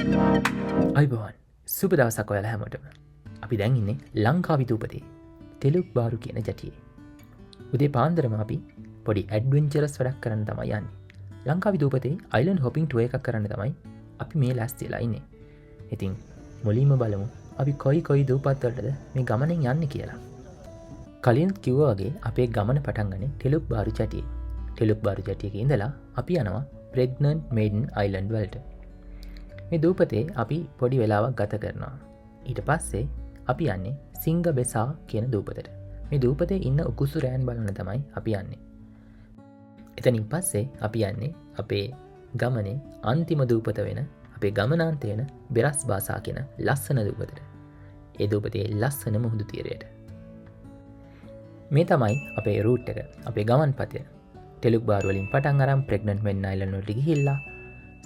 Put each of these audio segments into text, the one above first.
අයිබෝන් සුබ දවසක් ඔයාලා හැමෝටම. අපි දැන් ඉන්නේ ලංකා විදූපතේ තෙලුක් බාරු කියන ජටියේ. උදේ පාන්දරම අපි පොඩි ඇඩ්වෙන්චරස් වැඩක් කරන්න තමයි යන්නේ. ලංකා විදූපතේ අයිලන්ඩ් හොපින් ටුවර් එකක් කරන්න තමයි අපි මේ ලෑස්තිලා ඉන්නේ. ඉතින් මුලින්ම බලමු අපි කොයි දූපත්වලටද මේ ගමනෙන් යන්නේ කියලා. කලින් කිව්වා වගේ අපේ ගමන පටන් ගන්නේ තෙලුක් බාරු ජටියේ. තෙලුක් බාරු ජටියක ඉඳලා අපි යනවා ප්‍රෙග්නන්ට් මේඩන් අයිලන්ඩ් වලට. මේ දූපතේ අපි පොඩි වෙලාවක් ගත කරනවා. ඊට පස්සේ අපි යන්නේ සිංග බෙසා කියන දූපතට. මේ දූපතේ ඉන්න උකුසු රෑන් බලන්න තමයි අපි යන්නේ. එතනින් පස්සේ අපි යන්නේ අපේ ගමනේ අන්තිම දූපත වෙන අපේ ගමනාන්තය වෙන බෙරස් බාසා කියන ලස්සන දූපතට. ඒ දූපතේ ලස්සන මුහුදු තීරයට. මේ තමයි අපේ රූට් එක, අපේ ගමන් පතය. තෙලුක් බාරු වලින් පටන් අරන් ප්‍රෙග්නන්ට් මෙන් අයිලන්ඩ් වලට ගිහිල්ලා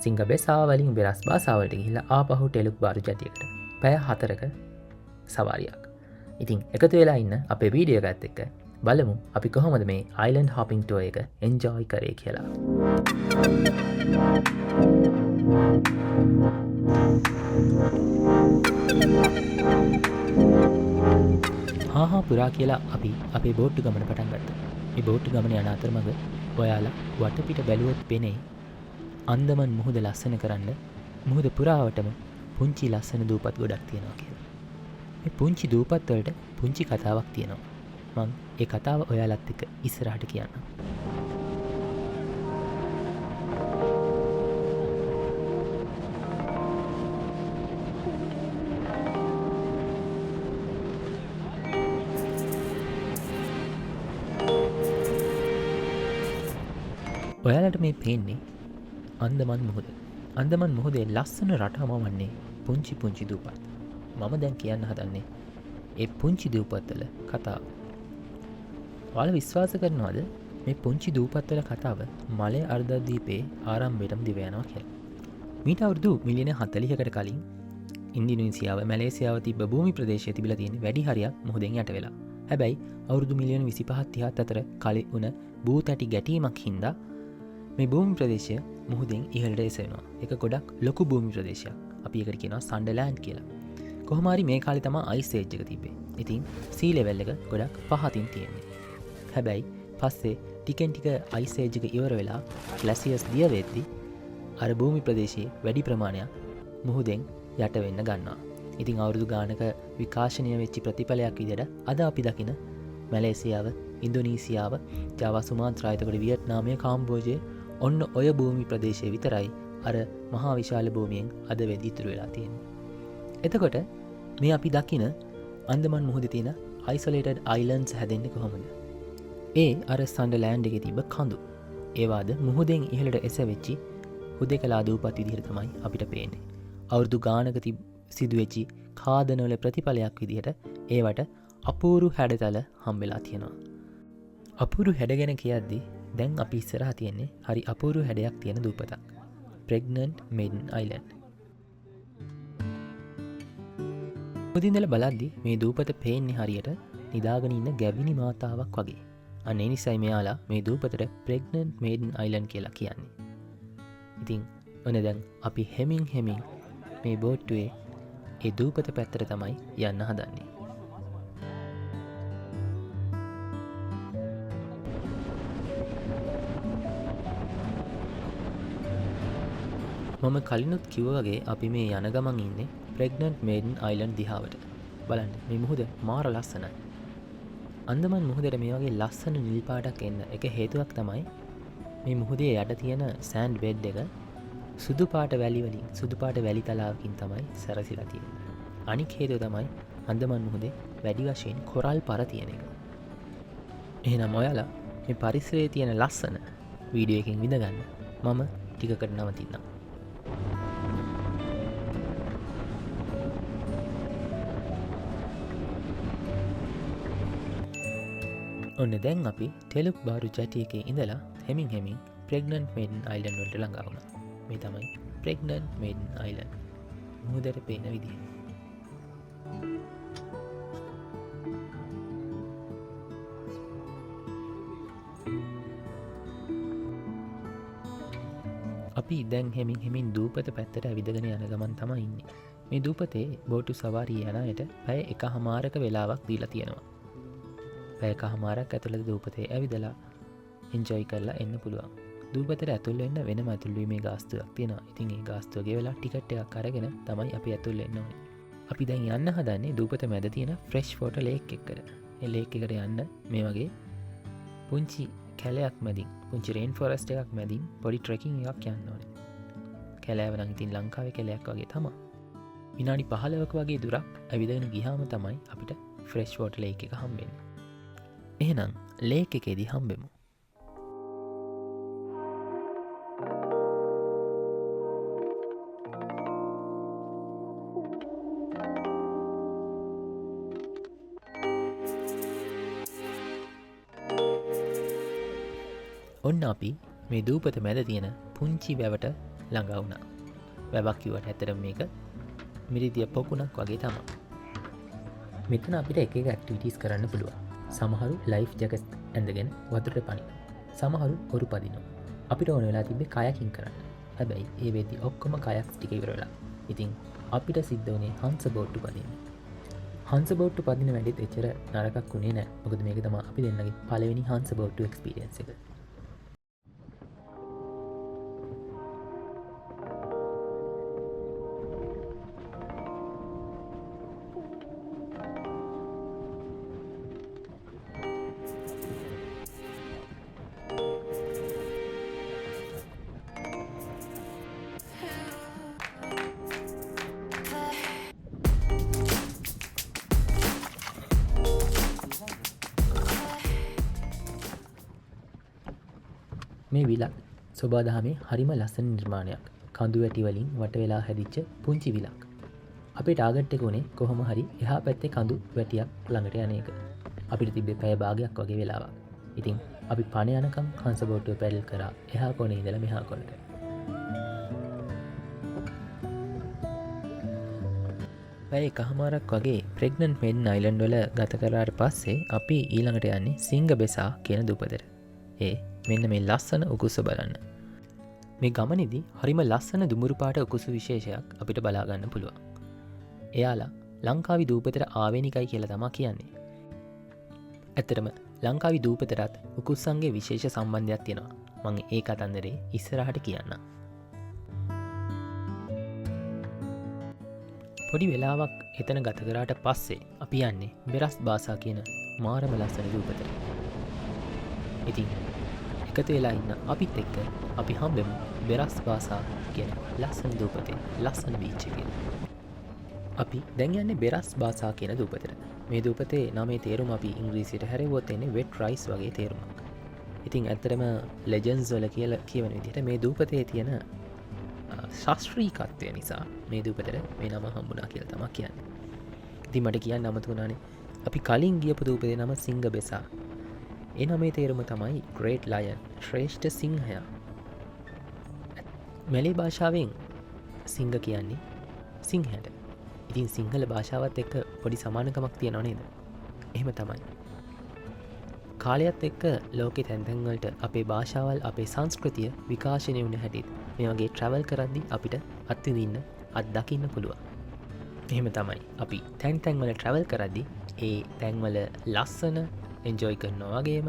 සිංග බෙසා වලින් බෙරස් බාසාවලට ගිහිල්ලා ආපහු ටෙලුක් බාරු ජටියකට පැය 4ක සවාරියක්. ඉතින් එකතු වෙලා ඉන්න අපේ වීඩියෝ එකත් එක්ක බලමු අපි කොහොමද මේ අයිලන්ඩ් හොපින් ටුවර් එක එන්ජොයි කරේ කියලා. හා පුරා කියලා අපි අපේ බෝට්ටු ගමන පටන් ගත්තා. මේ බෝට්ටු ගමන යන අතරමඟ ඔයාලා වටපිට බැලුවොත් පෙනේ අන්දමන් මුහුද ලස්සන කරන්න මුහුද පුරාවටම පුංචි ලස්සන දූපත් ගොඩක් තියෙනවා කියලා. මේ පුංචි දූපත් වලට පුංචි කතාවක් තියෙනවා. මං ඒ කතාව ඔයාලත් එක්ක ඉස්සරහට කියන්නම්. ඔයාලට මේ පේන්නේ අන්දමන් මුහුද. අන්දමන් මුහුදේ ලස්සන රටාම වන්නේ පුංචි දූපත්. මම දැන් කියන්න හදන්නේ ඒ පුංචි දූපත්වල කතාව. ඔයාලා විශ්වාස කරනවද මේ පුංචි දූපත්වල කතාව මලය අර්ධද්වීපයේ ආරම්භයටම දිව යනවා කියලා? මීට අවුරුදු මිලියන 40කට කලින් ඉන්දුනීසියාව, මැලේසියාව තිබ්බ භූමි ප්‍රදේශයේ තිබිලා තියෙන වැඩි හරියක් මුහුදෙන් යට වෙලා. හැබැයි අවුරුදු මිලියන 25 30 අතර කලින් වුණ භූතැටි ගැටීමක් හින්දා මේ භූමි ප්‍රදේශය මුහුදෙන් ඉහළට එසවෙනවා. ඒක ගොඩක් ලොකු භූමි ප්‍රදේශයක්. අපි ඒකට කියනවා සන්ඩර්ලෑන්ඩ් කියලා. කොහොම හරි මේ කාලේ තමයි අයිස් ඒජ් එක තිබ්බේ. ඉතින් සී ලෙවල් එක ගොඩක් පහතින් තියෙන්නේ. හැබැයි පස්සේ ටිකෙන් ටික අයිස් ඒජ් එක ඉවර වෙලා ග්ලැසියර්ස් දිය වෙද්දී අර භූමි ප්‍රදේශයේ වැඩි ප්‍රමාණයක් මුහුදෙන් යට වෙන්න ගන්නවා. ඉතින් අවුරුදු ගානක විකාශනය වෙච්ච ප්‍රතිඵලයක් විදිහට අද අපි දකින මැලේසියාව, ඉන්දුනීසියාව, ජාවා, සුමාත්‍රා, එතකොට වියට්නාමය, කාම්බෝජය ඔන්න ඔය භූමි ප්‍රදේශය විතරයි අර මහා විශාල භූමියෙන් අද වෙද්දී ඉතුරු වෙලා තියෙන්නේ. එතකොට මේ අපි දකින අන්දමන් මුහුදේ තියෙන isolated islands හැදෙන්නේ කොහොමද? ඒ අර සන්ඩර්ලෑන්ඩ් එකේ තිබ්බ කඳු. ඒවාද මුහුදෙන් ඉහළට එසවෙච්චි හුදෙකලා දූපත් විදිහට තමයි අපිට පේන්නේ. අවුරුදු ගානක සිදුවෙච්චි කාදනවල ප්‍රතිඵලයක් විදිහට ඒවට අපූරු හැඩතල හම්බෙලා තියෙනවා. අපූරු හැඩ ගැන කියද්දී දැන් අපි ඉස්සරහා තියෙන්නේ හරි අපූරු හැඩයක් තියෙන දූපතක්. Pregnant මේඩන් island. මුදින්දල බලද්දි මේ දූපත පේන්නේ හරියට නිදාගෙන ඉන්න ගැවිණි මාතාවක් වගේ. අන්න ඒ නිසයි මෙයාලා මේ දූපතට ප්‍රෙග්නන්ට් මේඩන් අයිලන්ඩ් කියලා කියන්නේ. ඉතින් ඔන්න දැන් අපි හෙමින් මේ බෝට්ටුවේ ඒ දූපත පැත්තට තමයි යන්න හදන්නේ. මම කලිනුත් කිව්වගේ අපි මේ යන ගමන් ඉන්නේ ප්‍රෙග්නන්ට් මේඩන් අයිලන්ඩ් දිහාවට. බලන්න මේ මුහුද මාර ලස්සනයි. අන්දමන් මුහුදට මේ වගේ ලස්සන නිල් පාටක් එන්න එක හේතුවක් තමයි මේ මුහුදේ යට තියෙන සෑන්ඩ් බෙඩ් එක සුදු පාට වැලි වලින්, සුදු පාට වැලි තලාවකින් තමයි සැරසිලා තියෙන්නේ. අනික් හේතුව තමයි අන්දමන් මුහුදේ වැඩි වශයෙන් කොරල් පර තියෙන එක. එහෙනම් ඔයාලා මේ පරිසරයේ තියෙන ලස්සන වීඩියෝ එකකින් විඳ ගන්න මම ටිකකට නවතින්නම්. ඔන්න දැන් අපි ටෙලුක් බාරු ජටියකේ ඉඳලා හෙමින් ප්‍රෙග්නන්ට් මේඩන් අයිලන්ඩ් වලට ළඟා වුණා. මේ තමයි ප්‍රෙග්නන්ට් මේඩන් අයිලන්ඩ්. මුහුදට පේන විදිහ. අපි දැන් හෙමින් දූපත පැත්තට ඇවිදගෙන යන ගමන් තමයි ඉන්නේ. මේ දූපතේ බෝටු සවාරී යන අයට පැය 1:00ක වෙලාවක් දීලා තියෙනවා. පැය 1:00ක් ඇතුළත දූපතේ ඇවිදලා එන්ජොයි කරලා එන්න පුළුවන්. දූපතට ඇතුල් වෙන්න වෙනම ඇතුල්වීමේ ගාස්තුවක් තියෙනවා. ඉතින් ඒ ගාස්තුව ගෙවලා ටිකට් එකක් අරගෙන තමයි අපි ඇතුල් වෙන්න ඕනේ. අපි දැන් යන්න හදන්නේ දූපත මැද තියෙන ෆ්‍රෙෂ් වෝටර් ලේක් එකකට. ඒ ලේක් එකට යන්න මේ වගේ පුංචි කැලයක් මැදින්, පුංචි රේන් ෆොරස්ට් එකක් මැදින් පොඩි ට්‍රෙකින් එකක් යන්න ඕනේ. කැලෑව නම් ඉතින් ලංකාවේ කැලයක් වගේ තමයි. විනාඩි 15ක වගේ දුරක් ඇවිදගෙන ගියාම තමයි අපිට ෆ්‍රෙෂ් වෝටර් ලේක් එක හම්බෙන්නේ. එහෙනම් ලේක් එකේදී හම්බෙමු. ඔන්න අපි මේ දූපත මැද තියෙන පුංචි වැවට ළඟ වුණා. වැවක් කිව්වට ඇත්තටම මේක මිරිදිය පොකුණක් වගේ තමයි. මෙතන අපිට එක එක ඇක්ටිවිටීස් කරන්න පුළුවන්. සමහරු ලයිෆ් ජැකට්ස් ඇඳගෙන වතුරට පනිනවා. සමහරු ඔරු පදිනවා. අපිට ඕන වෙලා තිබ්බේ කයකින් කරන්න. හැබැයි ඒ වෙද්දි ඔක්කොම කයක්ස් ටික ඉවර වෙලා. ඉතින් අපිට සිද්ධ වුණේ හංස බෝට්ටු පදින්න. හංස බෝට්ටු පදින වැඩෙත් එච්චර නරකක් වුණේ නැහැ. මොකද මේක තමයි අපි දෙන්නගේ පළවෙනි හංස බෝට්ටු එක්ස්පීරියන්ස් එක. මේ විලක් සොබාදහමේ හරිම ලස්සන නිර්මාණයක්. කඳු වැටි වලින් වට වෙලා හැදිච්ච පුංචි විලක්. අපේ ටාගට් එක උනේ කොහොම හරි එහා පැත්තේ කඳු වැටියක් ළඟට යන එක. අපිට තිබ්බේ පැය භාගයක් වගේ වෙලාවක්. ඉතින් අපි පණ යනකම් හංස බෝට්ටුව පැඩල් කරා එහා කොනේ ඉඳලා මෙහා කොනට. පැය 1:00ක් වගේ ප්‍රෙග්නන්ට් මෙන් අයිලන්ඩ් වල ගත කරාට පස්සේ අපි ඊළඟට යන්නේ සිංගබෙසා කියන දූපතට. මෙන්න මේ ලස්සන උකුස්ස බලන්න. මේ ගමනේදී හරිම ලස්සන දුමුරු පාට උකුසු විශේෂයක් අපිට බලා ගන්න පුළුවන්. එයාලා ලංකාවේ දූපතට ආවෙනිකයි කියලා තමයි කියන්නේ. ඇත්තටම ලංකාවේ දූපතටත් උකුස්සන්ගේ විශේෂ සම්බන්ධයක් තියෙනවා. මම ඒ කතන්දරේ ඉස්සරහට කියන්නම්. පොඩි වෙලාවක් එතන ගත කරාට පස්සේ අපි යන්නේ බෙරස් බාසා කියන මාරම ලස්සන දූපතට. ඉතින් එකතු වෙලා ඉන්න අපිත් එක්ක අපි හම්බෙමු බෙරස් බාසා කියන ලස්සන දූපතේ ලස්සන බීච් එකේ. අපි දැන් යන්නේ බෙරස් බාසා කියන දූපතට. මේ දූපතේ නමේ තේරුම අපි ඉංග්‍රීසියට හැරෙවුවොත් එන්නේ වෙට් රයිස් වගේ තේරුමක්. ඉතින් ඇත්තටම ලෙජන්ඩ්ස් වල කියලා කියවන විදිහට මේ දූපතේ තියෙන ශාස්ත්‍රීයත්වය නිසා මේ දූපතට මේ නම හම්බුණා කියලා තමයි කියන්නේ. ඉතින් මට කියන්න අමතක වුණානේ අපි කලින් ගියපු දූපතේ නම සිංගබෙසා. ඒ නමේ තේරුම තමයි ග්‍රේට් ලයන්, ශ්‍රේෂ්ඨ සිංහයා. මැලේ භාෂාවෙන් සිංහ කියන්නේ සිංහයට. ඉතින් සිංහල භාෂාවත් එක්ක පොඩි සමානකමක් තියෙනව නේද? එහෙම තමයි. කාලයත් එක්ක ලෝකේ තැන් වලට අපේ භාෂාවල්, අපේ සංස්කෘතිය විකාශනය වුණ හැටිත් මේ වගේ ට්‍රැවල් කරද්දී අපිට අත්විඳින්න, අත්දකින්න පුළුවන්. එහෙම තමයි. අපි තැන් වල ට්‍රැවල් කරද්දී ඒ තැන්වල ලස්සන එන්ජොයි කරනවා වගේම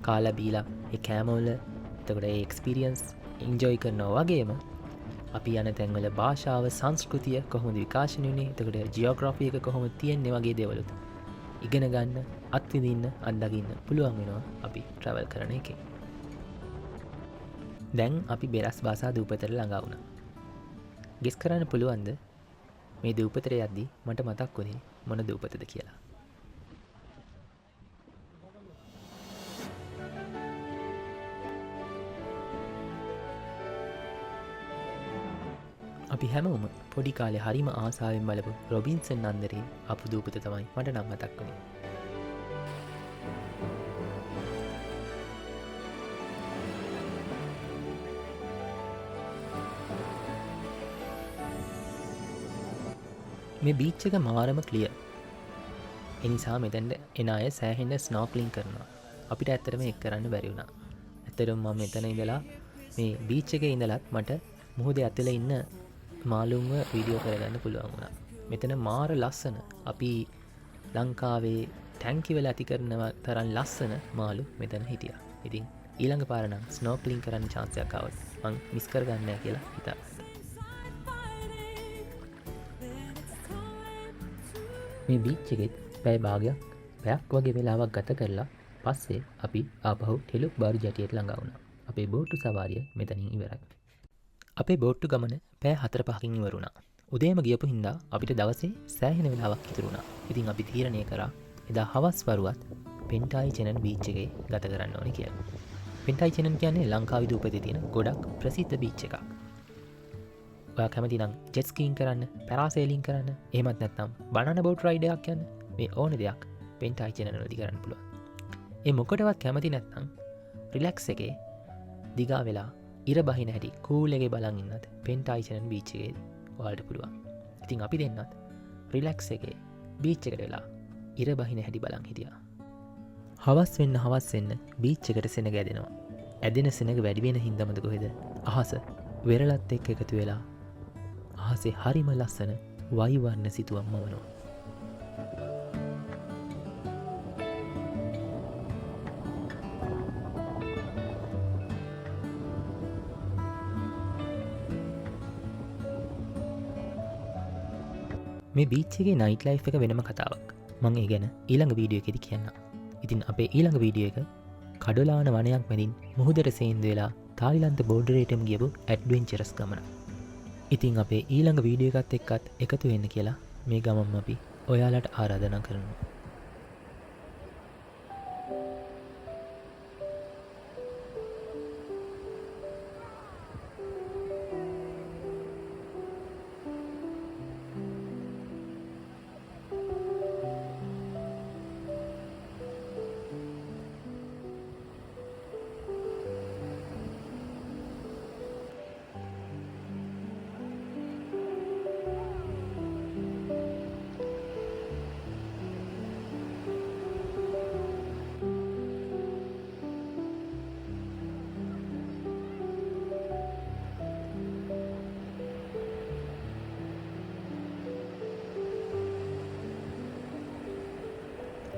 කාලා බීලා ඒ කෑමවල එතකොට ඒ එක්ස්පීරියන්ස් එන්ජොයි කරනවා වගේම අපි යන තැන්වල භාෂාව සංස්කෘතිය කොහොමද විකාශනය වුනේ, එතකොට ජියෝග්‍රැෆි එක කොහොමද තියෙන්නේ වගේ දේවලුත් ඉගෙන ගන්න, අත්විඳින්න, අත්දකින්න පුළුවන් වෙනවා අපි ට්‍රැවල් කරන එකේ. දැන් අපි බෙරස් බාසා දූපතට ළඟා වුණා. ගෙස් කරන්න පුළුවන්ද මේ දූපතට යද්දී මට මතක් වුණේ මොන දූපතද කියලා? අපි හැමෝම පොඩි කාලේ හරිම ආසාවෙන් බලපු රොබින්සන් අන්දරේ අපු දූපත තමයි මට නම් මතක් වුණේ. මේ බීච් එක මාරම ක්ලියර්. ඒ නිසා මෙතෙන්ට එන අය සෑහෙන ස්නෝක්ලින් කරනවා. අපිට ඇත්තටම ඒක කරන්න බැරි වුණා. ඇත්තටම මම මෙතන ඉඳලා මේ බීච් එකේ ඉඳලත් මට මුහුදේ ඇතුළේ ඉන්න මාළුන්ව වීඩියෝ කරගන්න පුළුවන් වුණා. මෙතන මාර ලස්සන අපි ලංකාවේ ටැංකිවල ඇති කරනව තරම් ලස්සන මාළු මෙතන හිටියා. ඉතින් ඊළඟ පාර නම් ස්නෝක්ලින් කරන්න chance එකක් ආවොත් මං මිස් කරගන්නේ නැහැ කියලා හිතාගත්තා. මේ බීච් එකෙත් පැය පැයක් වගේ වෙලාවක් ගත කරලා පස්සේ අපි ආපහු ටෙලුක් බාරු ජැටියට ළඟා වුණා. අපේ බෝට්ටු සවාරිය මෙතනින් ඉවරයි. අපේ බෝට්ටු ගමන පැය 4-5කින් ඉවර වුණා. උදේම ගියපු හින්දා අපිට දවසේ සෑහෙන වෙලාවක් ඉතුරු වුණා. ඉතින් අපි තීරණය කරා එදා හවස් වරුවත් පෙන්ටායි චෙනන් බීච් එකේ ගත කරන්න ඕනේ කියලා. පෙන්ටායි චෙනන් කියන්නේ ලංකාවේ දූපතේ තියෙන ගොඩක් ප්‍රසිද්ධ බීච් එකක්. ඔයා කැමති නම් ජෙට් ස්කීයින් කරන්න, පැරාසේලින් කරන්න, එහෙමත් නැත්නම් බනානා බෝට් රයිඩ් එකක් යන්න මේ ඕන දෙයක් පෙන්ටායි චෙනන් වලදී කරන්න පුළුවන්. ඒ මොකටවත් කැමති නැත්නම් රිලැක්ස් එකේ දිගා වෙලා ඉර බහින හැටි කූල් එකේ බලන් ඉන්නත් පෙන්ටායි චෙනන් බීච් එකේදී ඔයාලට පුළුවන්. ඉතින් අපි දෙන්නත් රිලැක්ස් එකේ බීච් එකට වෙලා ඉර බහින හැටි බලන් හිටියා. හවස් වෙන්න බීච් එකට සෙනග ඇදෙනවා. ඇදෙන සෙනග වැඩි වෙන හින්දාමද කොහෙද අහස වෙරළත් එක්ක එකතු වෙලා අහසේ හරිම ලස්සන වයිවර්ණ සිතුවම් මවනවා. මේ බීච් එකේ නයිට් ලයිෆ් එක වෙනම කතාවක්. මම ඒ ගැන ඊළඟ වීඩියෝ එකේදී කියන්නම්. ඉතින් අපේ ඊළඟ වීඩියෝ එක කඩලාන වනයක් මැදින් මුහුදට සේන්දු වෙලා තායිලන්ත බෝඩරේටම ගියපු ඇඩ්වෙන්චරස් ගමන. ඉතින් අපේ ඊළඟ වීඩියෝ එකත් එක්කත් එකතු වෙන්න කියලා මේ ගමම අපි ඔයාලට ආරාධනා කරනවා.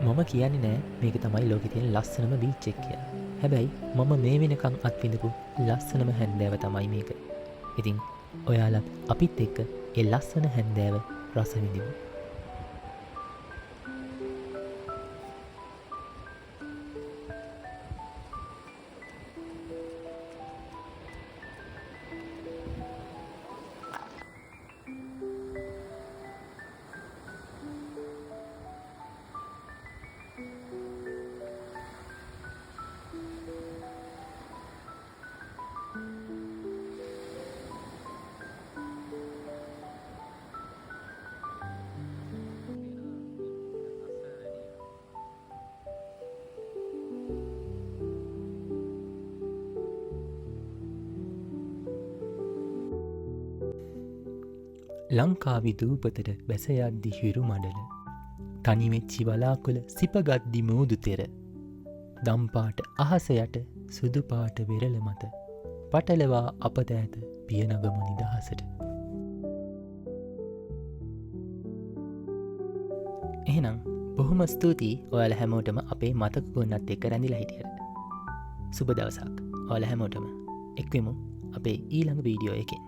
මම කියන්නේ නෑ මේක තමයි ලෝකෙ තියෙන ලස්සනම බීච් එක කියලා. හැබැයි මම මේ වෙනකන් අත්විඳපු ලස්සනම හැන්දෑව තමයි මේක. ඉතින් ඔයාලත් අපිත් එක්ක ඒ ලස්සන හැන්දෑව රස විඳිමු. ලංකාවි දූපතට බැසයද්දි හිරු මඩල තනිවෙච්චි වලාකුළ සිපගද්දි මූදු තෙර දම්පාට අහස යට සුදුපාට වෙරළ මත පටලවා අපත ඇත පියනගම නිදහසට. එහෙනම් බොහොම ස්තුතියි ඔයාල හැමෝටම අපේ මතක ගොන්නත් එක්ක රැඳිලා හිටියට. සුබ දවසක් ඔයාල හැමෝටම එක්වෙමු අපේ ඊළඟ වීඩියෝ එකෙන්.